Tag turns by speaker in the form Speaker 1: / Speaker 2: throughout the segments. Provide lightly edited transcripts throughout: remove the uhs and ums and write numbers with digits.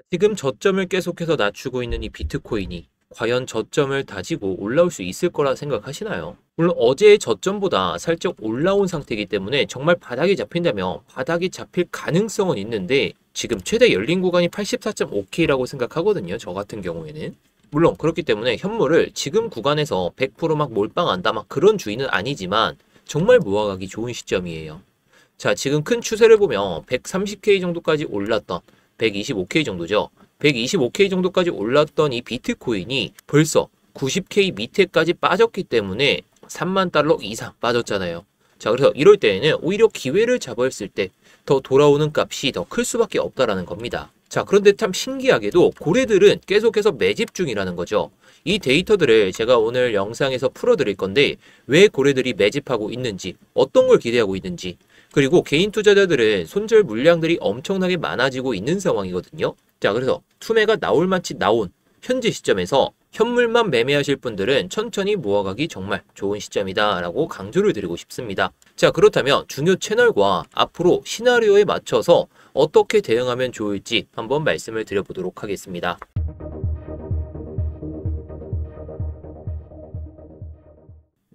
Speaker 1: 지금 저점을 계속해서 낮추고 있는 이 비트코인이 과연 저점을 다지고 올라올 수 있을 거라 생각하시나요? 물론 어제의 저점보다 살짝 올라온 상태이기 때문에 정말 바닥이 잡힌다면 바닥이 잡힐 가능성은 있는데 지금 최대 열린 구간이 84.5K라고 생각하거든요. 저 같은 경우에는. 물론 그렇기 때문에 현물을 지금 구간에서 100%막 몰빵한다 막 그런 주의는 아니지만 정말 모아가기 좋은 시점이에요. 자, 지금 큰 추세를 보면 130K 정도까지 올랐던 125K 정도죠. 125K 정도까지 올랐던 이 비트코인이 벌써 90K 밑에까지 빠졌기 때문에 3만 달러 이상 빠졌잖아요. 자, 그래서 이럴 때에는 오히려 기회를 잡았을 때 더 돌아오는 값이 더 클 수밖에 없다라는 겁니다. 자, 그런데 참 신기하게도 고래들은 계속해서 매집 중이라는 거죠. 이 데이터들을 제가 오늘 영상에서 풀어드릴 건데 왜 고래들이 매집하고 있는지, 어떤 걸 기대하고 있는지, 그리고 개인 투자자들은 손절 물량들이 엄청나게 많아지고 있는 상황이거든요. 자, 그래서 투매가 나올 만치 나온 현재 시점에서 현물만 매매하실 분들은 천천히 모아가기 정말 좋은 시점이다 라고 강조를 드리고 싶습니다. 자, 그렇다면 중요 채널과 앞으로 시나리오에 맞춰서 어떻게 대응하면 좋을지 한번 말씀을 드려보도록 하겠습니다.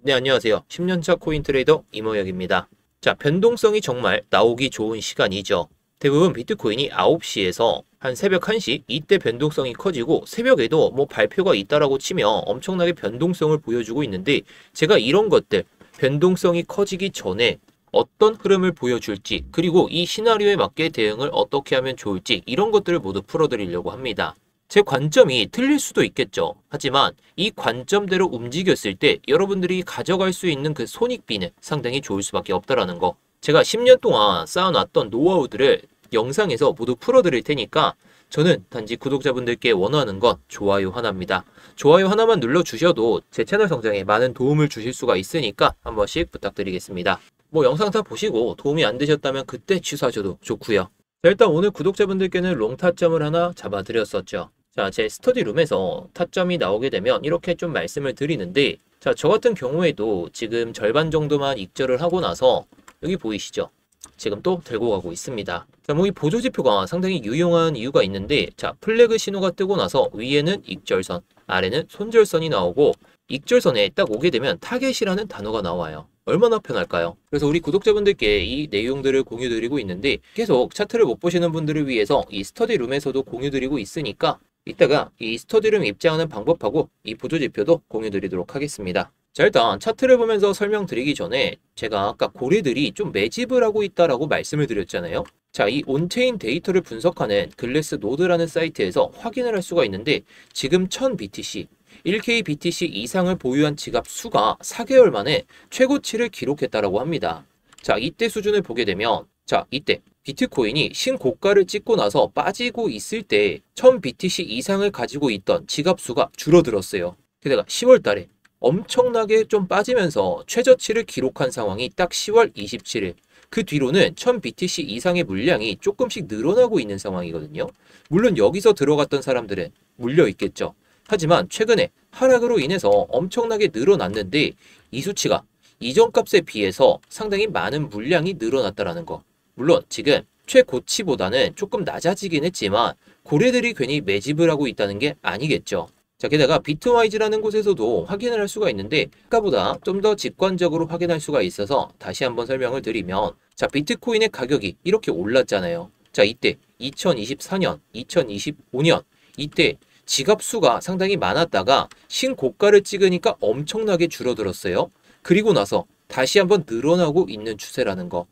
Speaker 1: 네, 안녕하세요. 10년차 코인 트레이더 이모혁입니다. 자, 변동성이 정말 나오기 좋은 시간이죠. 대부분 비트코인이 9시에서 한 새벽 1시 이때 변동성이 커지고 새벽에도 뭐 발표가 있다라고 치면 엄청나게 변동성을 보여주고 있는데 제가 이런 것들 변동성이 커지기 전에 어떤 흐름을 보여줄지 그리고 이 시나리오에 맞게 대응을 어떻게 하면 좋을지 이런 것들을 모두 풀어드리려고 합니다. 제 관점이 틀릴 수도 있겠죠. 하지만 이 관점대로 움직였을 때 여러분들이 가져갈 수 있는 그 손익비는 상당히 좋을 수밖에 없다라는 거. 제가 10년 동안 쌓아놨던 노하우들을 영상에서 모두 풀어드릴 테니까 저는 단지 구독자분들께 원하는 건 좋아요 하나입니다. 좋아요 하나만 눌러주셔도 제 채널 성장에 많은 도움을 주실 수가 있으니까 한 번씩 부탁드리겠습니다. 뭐 영상 다 보시고 도움이 안 되셨다면 그때 취소하셔도 좋고요. 자, 일단 오늘 구독자분들께는 롱 타점을 하나 잡아드렸었죠. 자, 제 스터디룸에서 타점이 나오게 되면 이렇게 좀 말씀을 드리는데 자, 저 같은 경우에도 지금 절반 정도만 익절을 하고 나서 여기 보이시죠? 지금 또 들고 가고 있습니다. 자, 뭐 이 보조지표가 상당히 유용한 이유가 있는데 자, 플래그 신호가 뜨고 나서 위에는 익절선, 아래는 손절선이 나오고 익절선에 딱 오게 되면 타겟이라는 단어가 나와요. 얼마나 편할까요? 그래서 우리 구독자분들께 이 내용들을 공유드리고 있는데 계속 차트를 못 보시는 분들을 위해서 이 스터디룸에서도 공유드리고 있으니까 이따가 이 스터디룸 입장하는 방법하고 이 보조지표도 공유드리도록 하겠습니다. 자, 일단 차트를 보면서 설명드리기 전에 제가 아까 고래들이 좀 매집을 하고 있다라고 말씀을 드렸잖아요. 자, 이 온체인 데이터를 분석하는 글래스 노드라는 사이트에서 확인을 할 수가 있는데 지금 1000BTC, 1K BTC 이상을 보유한 지갑 수가 4개월 만에 최고치를 기록했다라고 합니다. 자, 이때 수준을 보게 되면 자, 이때 비트코인이 신고가를 찍고 나서 빠지고 있을 때 1000BTC 이상을 가지고 있던 지갑 수가 줄어들었어요. 게다가 10월 달에 엄청나게 좀 빠지면서 최저치를 기록한 상황이 딱 10월 27일. 그 뒤로는 1000BTC 이상의 물량이 조금씩 늘어나고 있는 상황이거든요. 물론 여기서 들어갔던 사람들은 물려 있겠죠. 하지만 최근에 하락으로 인해서 엄청나게 늘어났는데 이 수치가 이전 값에 비해서 상당히 많은 물량이 늘어났다라는 거. 물론 지금 최고치보다는 조금 낮아지긴 했지만 고래들이 괜히 매집을 하고 있다는 게 아니겠죠. 자, 게다가 비트와이즈라는 곳에서도 확인을 할 수가 있는데 아까보다 좀 더 직관적으로 확인할 수가 있어서 다시 한번 설명을 드리면 자, 비트코인의 가격이 이렇게 올랐잖아요. 자, 이때 2024년, 2025년 이때 지갑 수가 상당히 많았다가 신고가를 찍으니까 엄청나게 줄어들었어요. 그리고 나서 다시 한번 늘어나고 있는 추세라는 거.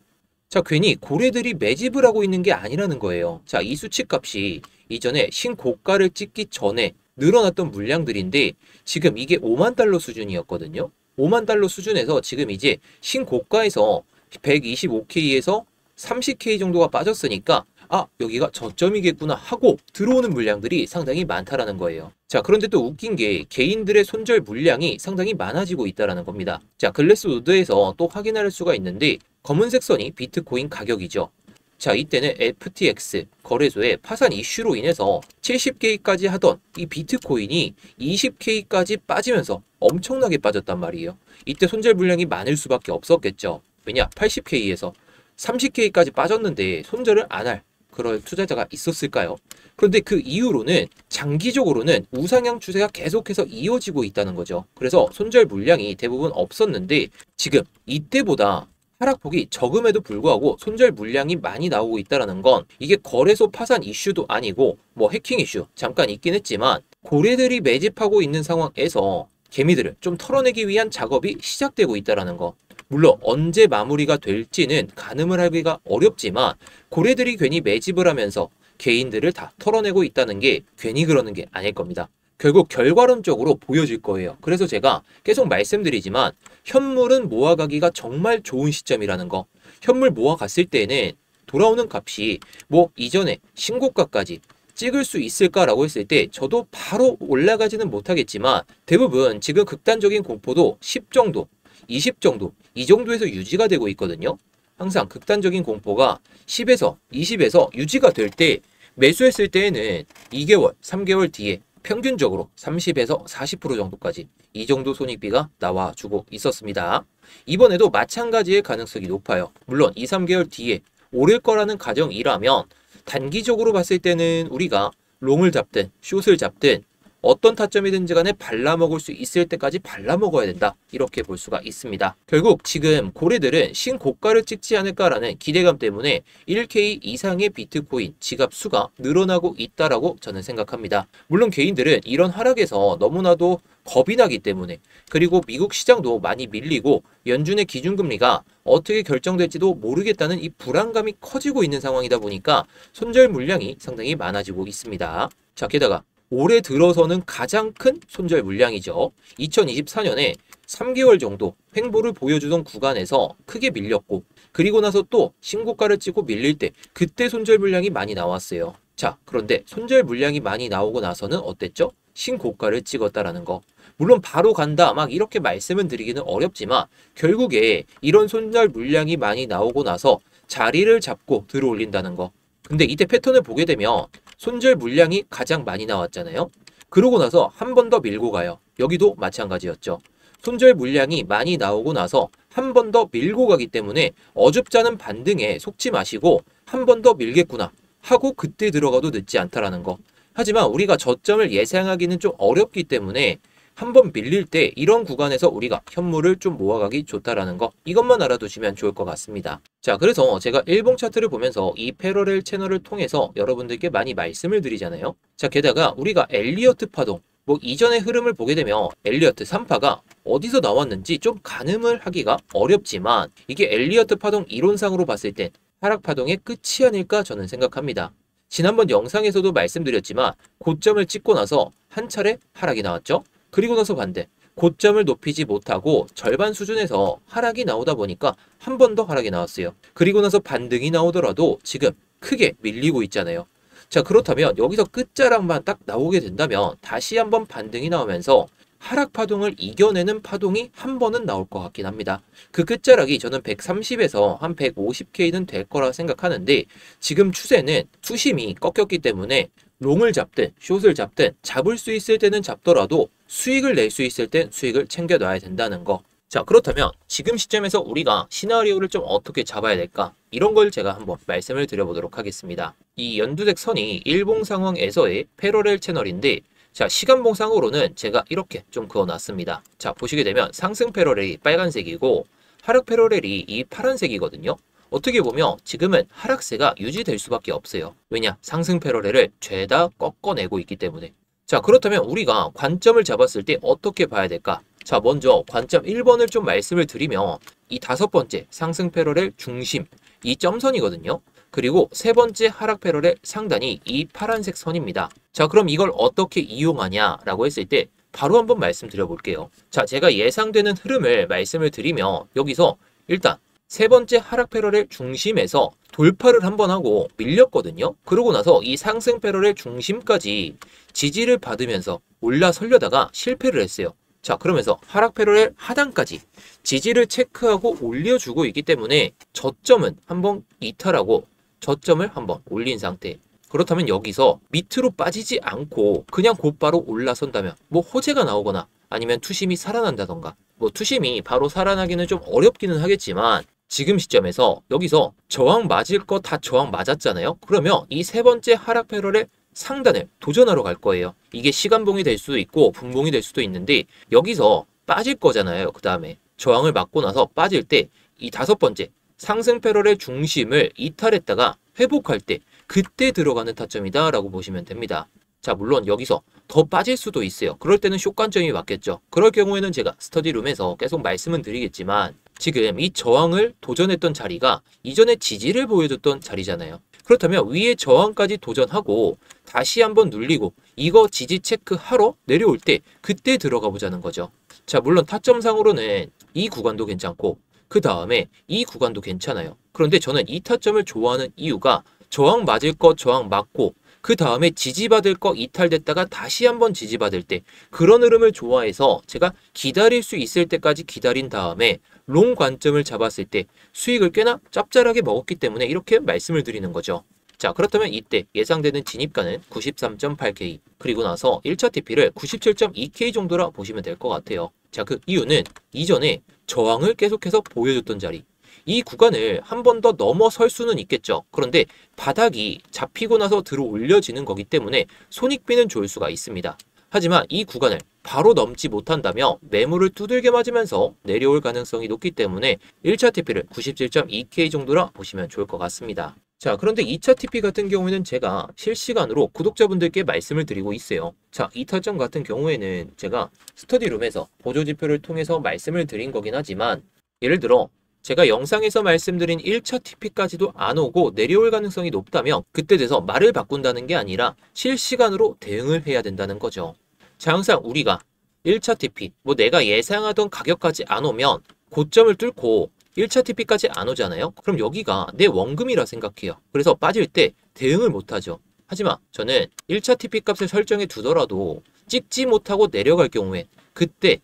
Speaker 1: 자, 괜히 고래들이 매집을 하고 있는 게 아니라는 거예요. 자, 이 수치값이 이전에 신고가를 찍기 전에 늘어났던 물량들인데 지금 이게 5만 달러 수준이었거든요. 5만 달러 수준에서 지금 이제 신고가에서 125K에서 30K 정도가 빠졌으니까 아, 여기가 저점이겠구나 하고 들어오는 물량들이 상당히 많다라는 거예요. 자, 그런데 또 웃긴 게 개인들의 손절 물량이 상당히 많아지고 있다라는 겁니다. 자, 글래스노드에서 또 확인할 수가 있는데 검은색 선이 비트코인 가격이죠. 자, 이때는 FTX 거래소의 파산 이슈로 인해서 70K까지 하던 이 비트코인이 20K까지 빠지면서 엄청나게 빠졌단 말이에요. 이때 손절 물량이 많을 수밖에 없었겠죠. 왜냐? 80K에서 30K까지 빠졌는데 손절을 안 할 그럴 투자자가 있었을까요? 그런데 그 이후로는 장기적으로는 우상향 추세가 계속해서 이어지고 있다는 거죠. 그래서 손절 물량이 대부분 없었는데 지금 이때보다 하락폭이 적음에도 불구하고 손절 물량이 많이 나오고 있다는 건 이게 거래소 파산 이슈도 아니고 뭐 해킹 이슈 잠깐 있긴 했지만 고래들이 매집하고 있는 상황에서 개미들을 좀 털어내기 위한 작업이 시작되고 있다는 거. 물론 언제 마무리가 될지는 가늠을 하기가 어렵지만 고래들이 괜히 매집을 하면서 개인들을 다 털어내고 있다는 게 괜히 그러는 게 아닐 겁니다. 결국 결과론적으로 보여질 거예요. 그래서 제가 계속 말씀드리지만 현물은 모아가기가 정말 좋은 시점이라는 거. 현물 모아갔을 때는 돌아오는 값이 뭐 이전에 신고가까지 찍을 수 있을까라고 했을 때 저도 바로 올라가지는 못하겠지만 대부분 지금 극단적인 공포도 10 정도, 20 정도 이 정도에서 유지가 되고 있거든요. 항상 극단적인 공포가 10에서 20에서 유지가 될 때 매수했을 때에는 2개월, 3개월 뒤에 평균적으로 30에서 40% 정도까지 이 정도 손익비가 나와주고 있었습니다. 이번에도 마찬가지의 가능성이 높아요. 물론 2, 3개월 뒤에 오를 거라는 가정이라면 단기적으로 봤을 때는 우리가 롱을 잡든 숏을 잡든 어떤 타점이든지 간에 발라먹을 수 있을 때까지 발라먹어야 된다. 이렇게 볼 수가 있습니다. 결국 지금 고래들은 신고가를 찍지 않을까라는 기대감 때문에 1K 이상의 비트코인 지갑 수가 늘어나고 있다라고 저는 생각합니다. 물론 개인들은 이런 하락에서 너무나도 겁이 나기 때문에 그리고 미국 시장도 많이 밀리고 연준의 기준금리가 어떻게 결정될지도 모르겠다는 이 불안감이 커지고 있는 상황이다 보니까 손절 물량이 상당히 많아지고 있습니다. 자, 게다가 올해 들어서는 가장 큰 손절 물량이죠. 2024년에 3개월 정도 횡보를 보여주던 구간에서 크게 밀렸고 그리고 나서 또 신고가를 찍고 밀릴 때 그때 손절 물량이 많이 나왔어요. 자, 그런데 손절 물량이 많이 나오고 나서는 어땠죠? 신고가를 찍었다라는 거. 물론 바로 간다 막 이렇게 말씀은 드리기는 어렵지만 결국에 이런 손절 물량이 많이 나오고 나서 자리를 잡고 들어올린다는 거. 근데 이때 패턴을 보게 되면 손절 물량이 가장 많이 나왔잖아요. 그러고 나서 한 번 더 밀고 가요. 여기도 마찬가지였죠. 손절 물량이 많이 나오고 나서 한 번 더 밀고 가기 때문에 어줍잖은 반등에 속지 마시고 한 번 더 밀겠구나 하고 그때 들어가도 늦지 않다라는 거. 하지만 우리가 저점을 예상하기는 좀 어렵기 때문에 한번 밀릴 때 이런 구간에서 우리가 현물을 좀 모아가기 좋다라는 거 이것만 알아두시면 좋을 것 같습니다. 자, 그래서 제가 일봉 차트를 보면서 이 패러렐 채널을 통해서 여러분들께 많이 말씀을 드리잖아요. 자, 게다가 우리가 엘리어트 파동 뭐 이전의 흐름을 보게 되면 엘리어트 3파가 어디서 나왔는지 좀 가늠을 하기가 어렵지만 이게 엘리어트 파동 이론상으로 봤을 땐 하락 파동의 끝이 아닐까 저는 생각합니다. 지난번 영상에서도 말씀드렸지만 고점을 찍고 나서 한 차례 하락이 나왔죠. 그리고 나서 반대, 고점을 높이지 못하고 절반 수준에서 하락이 나오다 보니까 한 번 더 하락이 나왔어요. 그리고 나서 반등이 나오더라도 지금 크게 밀리고 있잖아요. 자, 그렇다면 여기서 끝자락만 딱 나오게 된다면 다시 한번 반등이 나오면서 하락 파동을 이겨내는 파동이 한 번은 나올 것 같긴 합니다. 그 끝자락이 저는 130에서 한 150K는 될 거라 생각하는데 지금 추세는 투심이 꺾였기 때문에 롱을 잡든 숏을 잡든 잡을 수 있을 때는 잡더라도 수익을 낼 수 있을 땐 수익을 챙겨놔야 된다는 거. 자, 그렇다면 지금 시점에서 우리가 시나리오를 좀 어떻게 잡아야 될까? 이런 걸 제가 한번 말씀을 드려보도록 하겠습니다. 이 연두색 선이 일봉 상황에서의 패러렐 채널인데 자, 시간봉상으로는 제가 이렇게 좀 그어놨습니다. 자, 보시게 되면 상승 패러렐이 빨간색이고 하락 패러렐이 이 파란색이거든요. 어떻게 보면 지금은 하락세가 유지될 수밖에 없어요. 왜냐? 상승 패러렐을 죄다 꺾어내고 있기 때문에. 자, 그렇다면 우리가 관점을 잡았을 때 어떻게 봐야 될까? 자, 먼저 관점 1번을 좀 말씀을 드리면 이 5번째 상승 패러렐 중심, 이 점선이거든요. 그리고 3번째 하락 패러렐 상단이 이 파란색 선입니다. 자, 그럼 이걸 어떻게 이용하냐라고 했을 때 바로 한번 말씀드려 볼게요. 자, 제가 예상되는 흐름을 말씀을 드리면 여기서 일단 3번째 하락 패러렐 중심에서 돌파를 한번 하고 밀렸거든요. 그러고 나서 이 상승 패러렐 중심까지 지지를 받으면서 올라서려다가 실패를 했어요. 자, 그러면서 하락 패러렐 하단까지 지지를 체크하고 올려주고 있기 때문에 저점은 한번 이탈하고 저점을 한번 올린 상태. 그렇다면 여기서 밑으로 빠지지 않고 그냥 곧바로 올라선다면 뭐 호재가 나오거나 아니면 투심이 살아난다던가 뭐 투심이 바로 살아나기는 좀 어렵기는 하겠지만 지금 시점에서 여기서 저항 맞을 거 다 저항 맞았잖아요. 그러면 이 세 번째 하락 패럴의 상단을 도전하러 갈 거예요. 이게 시간봉이 될 수도 있고 분봉이 될 수도 있는데 여기서 빠질 거잖아요. 그 다음에 저항을 맞고 나서 빠질 때 이 다섯 번째 상승 패럴의 중심을 이탈했다가 회복할 때 그때 들어가는 타점이다 라고 보시면 됩니다. 자, 물론 여기서 더 빠질 수도 있어요. 그럴 때는 숏 관점이 맞겠죠. 그럴 경우에는 제가 스터디룸에서 계속 말씀은 드리겠지만 지금 이 저항을 도전했던 자리가 이전에 지지를 보여줬던 자리잖아요. 그렇다면 위에 저항까지 도전하고 다시 한번 눌리고 이거 지지 체크하러 내려올 때 그때 들어가 보자는 거죠. 자, 물론 타점상으로는 이 구간도 괜찮고 그 다음에 이 구간도 괜찮아요. 그런데 저는 이 타점을 좋아하는 이유가 저항 맞을 거 저항 맞고 그 다음에 지지받을 거 이탈됐다가 다시 한번 지지받을 때 그런 흐름을 좋아해서 제가 기다릴 수 있을 때까지 기다린 다음에 롱 관점을 잡았을 때 수익을 꽤나 짭짤하게 먹었기 때문에 이렇게 말씀을 드리는 거죠. 자, 그렇다면 이때 예상되는 진입가는 93.8K 그리고 나서 1차 TP를 97.2K 정도라 보시면 될 것 같아요. 자, 그 이유는 이전에 저항을 계속해서 보여줬던 자리 이 구간을 한 번 더 넘어설 수는 있겠죠. 그런데 바닥이 잡히고 나서 들어 올려지는 거기 때문에 손익비는 좋을 수가 있습니다. 하지만 이 구간을 바로 넘지 못한다면 매물을 두들겨 맞으면서 내려올 가능성이 높기 때문에 1차 TP를 97.2K 정도라 보시면 좋을 것 같습니다. 자, 그런데 2차 TP 같은 경우에는 제가 실시간으로 구독자분들께 말씀을 드리고 있어요. 자, 이 타점 같은 경우에는 제가 스터디룸에서 보조지표를 통해서 말씀을 드린 거긴 하지만 예를 들어 제가 영상에서 말씀드린 1차 TP까지도 안 오고 내려올 가능성이 높다면 그때 돼서 말을 바꾼다는 게 아니라 실시간으로 대응을 해야 된다는 거죠. 자, 항상 우리가 1차 TP, 뭐 내가 예상하던 가격까지 안 오면 고점을 뚫고 1차 TP까지 안 오잖아요. 그럼 여기가 내 원금이라 생각해요. 그래서 빠질 때 대응을 못하죠. 하지만 저는 1차 TP 값을 설정해 두더라도 찍지 못하고 내려갈 경우에 그때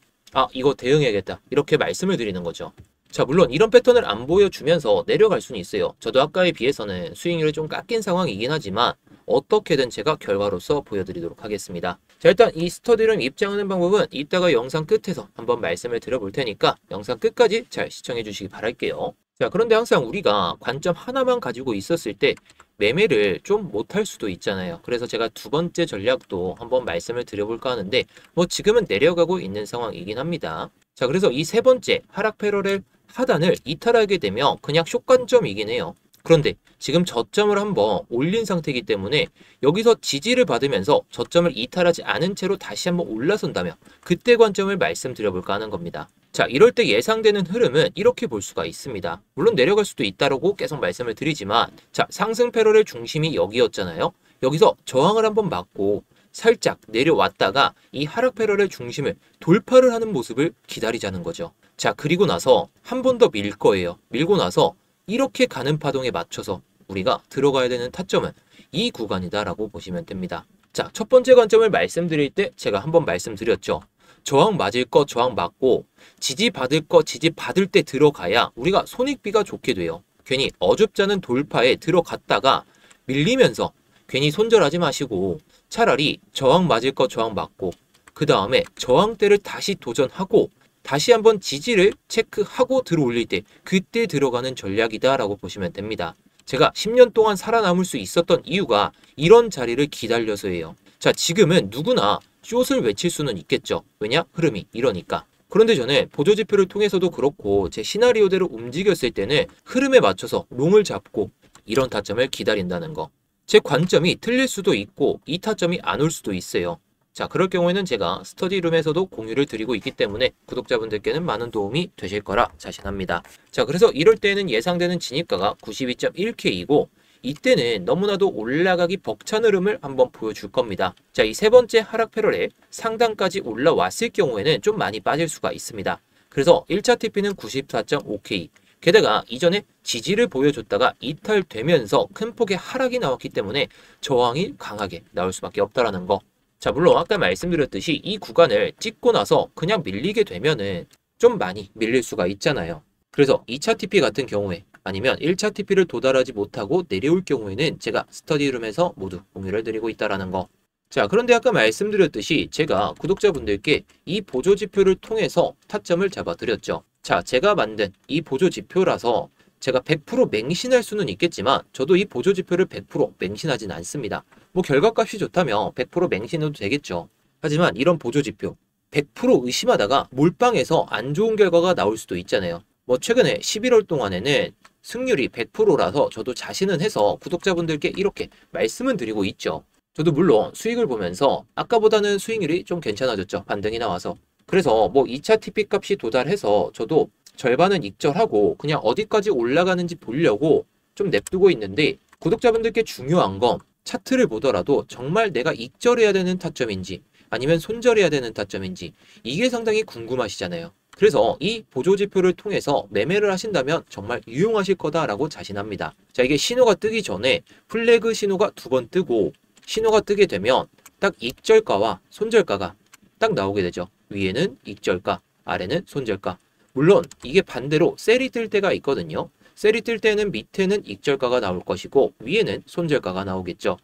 Speaker 1: 이거 대응해야겠다 이렇게 말씀을 드리는 거죠. 자, 물론 이런 패턴을 안 보여주면서 내려갈 수는 있어요. 저도 아까에 비해서는 수익률을 좀 깎인 상황이긴 하지만 어떻게든 제가 결과로서 보여드리도록 하겠습니다. 자, 일단 이 스터디룸 입장하는 방법은 이따가 영상 끝에서 한번 말씀을 드려볼 테니까 영상 끝까지 잘 시청해 주시기 바랄게요. 자, 그런데 항상 우리가 관점 하나만 가지고 있었을 때 매매를 좀 못할 수도 있잖아요. 그래서 제가 두 번째 전략도 한번 말씀을 드려볼까 하는데 뭐 지금은 내려가고 있는 상황이긴 합니다. 자, 그래서 이 세 번째 하락 패럴의 하단을 이탈하게 되면 그냥 숏 관점이긴 해요. 그런데 지금 저점을 한번 올린 상태이기 때문에 여기서 지지를 받으면서 저점을 이탈하지 않은 채로 다시 한번 올라선다면 그때 관점을 말씀드려볼까 하는 겁니다. 자, 이럴 때 예상되는 흐름은 이렇게 볼 수가 있습니다. 물론 내려갈 수도 있다고 계속 말씀을 드리지만 자, 상승 패럴의 중심이 여기였잖아요. 여기서 저항을 한번 맞고 살짝 내려왔다가 이 하락 패럴의 중심을 돌파를 하는 모습을 기다리자는 거죠. 자, 그리고 나서 한 번 더 밀 거예요. 밀고 나서 이렇게 가는 파동에 맞춰서 우리가 들어가야 되는 타점은 이 구간이다라고 보시면 됩니다. 자, 첫 번째 관점을 말씀드릴 때 제가 한번 말씀드렸죠. 저항 맞을 거 저항 맞고 지지 받을 거 지지 받을 때 들어가야 우리가 손익비가 좋게 돼요. 괜히 어줍잖은 돌파에 들어갔다가 밀리면서 괜히 손절하지 마시고 차라리 저항 맞을 거 저항 맞고 그 다음에 저항대를 다시 도전하고 다시 한번 지지를 체크하고 들어올릴 때 그때 들어가는 전략이다 라고 보시면 됩니다. 제가 10년 동안 살아남을 수 있었던 이유가 이런 자리를 기다려서예요. 자, 지금은 누구나 숏을 외칠 수는 있겠죠. 왜냐? 흐름이 이러니까. 그런데 저는 보조지표를 통해서도 그렇고 제 시나리오대로 움직였을 때는 흐름에 맞춰서 롱을 잡고 이런 타점을 기다린다는 거. 제 관점이 틀릴 수도 있고 이 타점이 안 올 수도 있어요. 자, 그럴 경우에는 제가 스터디룸에서도 공유를 드리고 있기 때문에 구독자분들께는 많은 도움이 되실 거라 자신합니다. 자, 그래서 이럴 때는 예상되는 진입가가 92.1K이고 이때는 너무나도 올라가기 벅찬 흐름을 한번 보여줄 겁니다. 자, 이 세 번째 하락 패럴에 상단까지 올라왔을 경우에는 좀 많이 빠질 수가 있습니다. 그래서 1차 TP는 94.5K. 게다가 이전에 지지를 보여줬다가 이탈되면서 큰 폭의 하락이 나왔기 때문에 저항이 강하게 나올 수밖에 없다라는 거. 자, 물론 아까 말씀드렸듯이 이 구간을 찍고 나서 그냥 밀리게 되면은 좀 많이 밀릴 수가 있잖아요. 그래서 2차 TP 같은 경우에 아니면 1차 TP를 도달하지 못하고 내려올 경우에는 제가 스터디룸에서 모두 공유를 드리고 있다라는 거. 자, 그런데 아까 말씀드렸듯이 제가 구독자분들께 이 보조지표를 통해서 타점을 잡아드렸죠. 자, 제가 만든 이 보조지표라서 제가 100% 맹신할 수는 있겠지만 저도 이 보조지표를 100% 맹신하진 않습니다. 뭐 결과값이 좋다면 100% 맹신해도 되겠죠. 하지만 이런 보조지표 100% 의심하다가 몰빵해서 안 좋은 결과가 나올 수도 있잖아요. 뭐 최근에 11월 동안에는 승률이 100%라서 저도 자신은 해서 구독자분들께 이렇게 말씀은 드리고 있죠. 저도 물론 수익을 보면서 아까보다는 수익률이 좀 괜찮아졌죠. 반등이 나와서. 그래서 뭐 2차 TP 값이 도달해서 저도 절반은 익절하고 그냥 어디까지 올라가는지 보려고 좀 냅두고 있는데, 구독자분들께 중요한 건 차트를 보더라도 정말 내가 익절해야 되는 타점인지 아니면 손절해야 되는 타점인지 이게 상당히 궁금하시잖아요. 그래서 이 보조지표를 통해서 매매를 하신다면 정말 유용하실 거다라고 자신합니다. 자, 이게 신호가 뜨기 전에 플래그 신호가 2번 뜨고 신호가 뜨게 되면 딱 익절가와 손절가가 딱 나오게 되죠. 위에는 익절가, 아래는 손절가. 물론 이게 반대로 셀이 뜰 때가 있거든요. 셀이 뜰 때는 밑에는 익절가가 나올 것이고 위에는 손절가가 나오겠죠.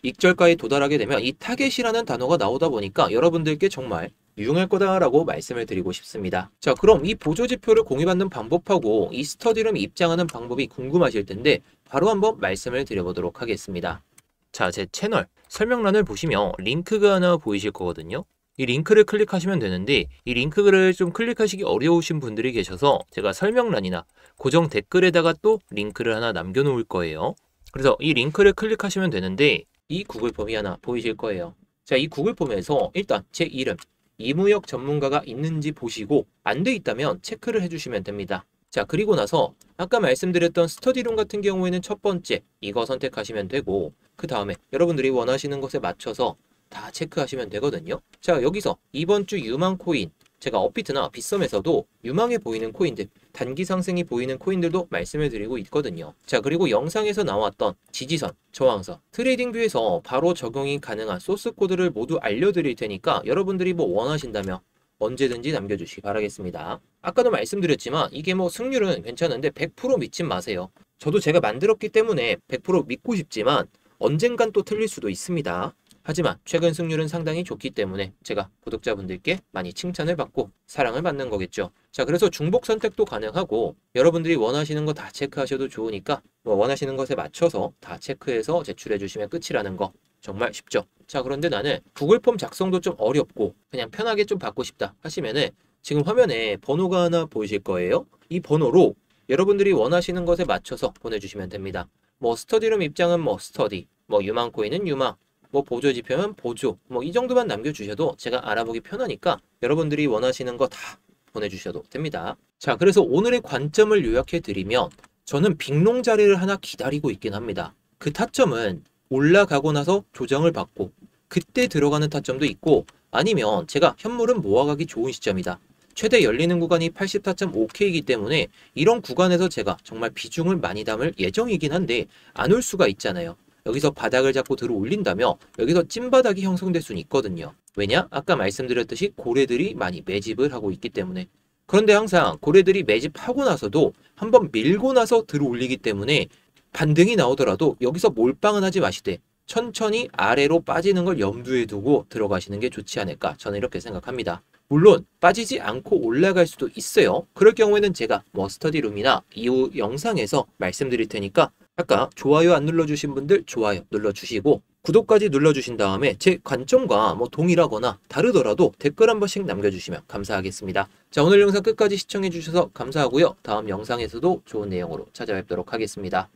Speaker 1: 익절가에 도달하게 되면 이 타겟이라는 단어가 나오다 보니까 여러분들께 정말 유용할 거다라고 말씀을 드리고 싶습니다. 자, 그럼 이 보조지표를 공유받는 방법하고 이 스터디룸 입장하는 방법이 궁금하실 텐데 바로 한번 말씀을 드려보도록 하겠습니다. 자, 제 채널 설명란을 보시면 링크가 하나 보이실 거거든요. 이 링크를 클릭하시면 되는데 이 링크를 좀 클릭하시기 어려우신 분들이 계셔서 제가 설명란이나 고정 댓글에다가 또 링크를 하나 남겨놓을 거예요. 그래서 이 링크를 클릭하시면 되는데 이 구글 폼이 하나 보이실 거예요. 자, 이 구글 폼에서 일단 제 이름, 이무혁 전문가가 있는지 보시고 안 돼 있다면 체크를 해주시면 됩니다. 자, 그리고 나서 아까 말씀드렸던 스터디룸 같은 경우에는 첫 번째 이거 선택하시면 되고, 그 다음에 여러분들이 원하시는 것에 맞춰서 다 체크하시면 되거든요. 자, 여기서 이번 주 유망 코인, 제가 업비트나 빗썸에서도 유망해 보이는 코인들, 단기 상승이 보이는 코인들도 말씀을 드리고 있거든요. 자, 그리고 영상에서 나왔던 지지선, 저항선, 트레이딩뷰에서 바로 적용이 가능한 소스 코드를 모두 알려드릴 테니까 여러분들이 뭐 원하신다면 언제든지 남겨주시기 바라겠습니다. 아까도 말씀드렸지만 이게 뭐 승률은 괜찮은데 100% 믿진 마세요. 저도 제가 만들었기 때문에 100% 믿고 싶지만 언젠간 또 틀릴 수도 있습니다. 하지만 최근 승률은 상당히 좋기 때문에 제가 구독자분들께 많이 칭찬을 받고 사랑을 받는 거겠죠. 자, 그래서 중복 선택도 가능하고 여러분들이 원하시는 거 다 체크하셔도 좋으니까 뭐 원하시는 것에 맞춰서 다 체크해서 제출해 주시면 끝이라는 거 정말 쉽죠. 자, 그런데 나는 구글 폼 작성도 좀 어렵고 그냥 편하게 좀 받고 싶다 하시면은 지금 화면에 번호가 하나 보이실 거예요. 이 번호로 여러분들이 원하시는 것에 맞춰서 보내주시면 됩니다. 뭐 스터디룸 입장은 뭐 스터디, 뭐 유망 코인은 유망, 뭐 보조지표면 보조, 뭐 이 정도만 남겨주셔도 제가 알아보기 편하니까 여러분들이 원하시는 거 다 보내주셔도 됩니다. 자, 그래서 오늘의 관점을 요약해 드리면 저는 빅롱 자리를 하나 기다리고 있긴 합니다. 그 타점은 올라가고 나서 조정을 받고 그때 들어가는 타점도 있고, 아니면 제가 현물은 모아가기 좋은 시점이다. 최대 열리는 구간이 84.5K이기 때문에 이런 구간에서 제가 정말 비중을 많이 담을 예정이긴 한데 안 올 수가 있잖아요. 여기서 바닥을 잡고 들어 올린다며 여기서 찐바닥이 형성될 수는 있거든요. 왜냐? 아까 말씀드렸듯이 고래들이 많이 매집을 하고 있기 때문에. 그런데 항상 고래들이 매집하고 나서도 한번 밀고 나서 들어 올리기 때문에 반등이 나오더라도 여기서 몰빵은 하지 마시되 천천히 아래로 빠지는 걸 염두에 두고 들어가시는 게 좋지 않을까, 저는 이렇게 생각합니다. 물론 빠지지 않고 올라갈 수도 있어요. 그럴 경우에는 제가 뭐 스터디룸이나 이후 영상에서 말씀드릴 테니까 아까 좋아요 안 눌러주신 분들 좋아요 눌러주시고 구독까지 눌러주신 다음에 제 관점과 뭐 동일하거나 다르더라도 댓글 한 번씩 남겨주시면 감사하겠습니다. 자, 오늘 영상 끝까지 시청해주셔서 감사하고요. 다음 영상에서도 좋은 내용으로 찾아뵙도록 하겠습니다.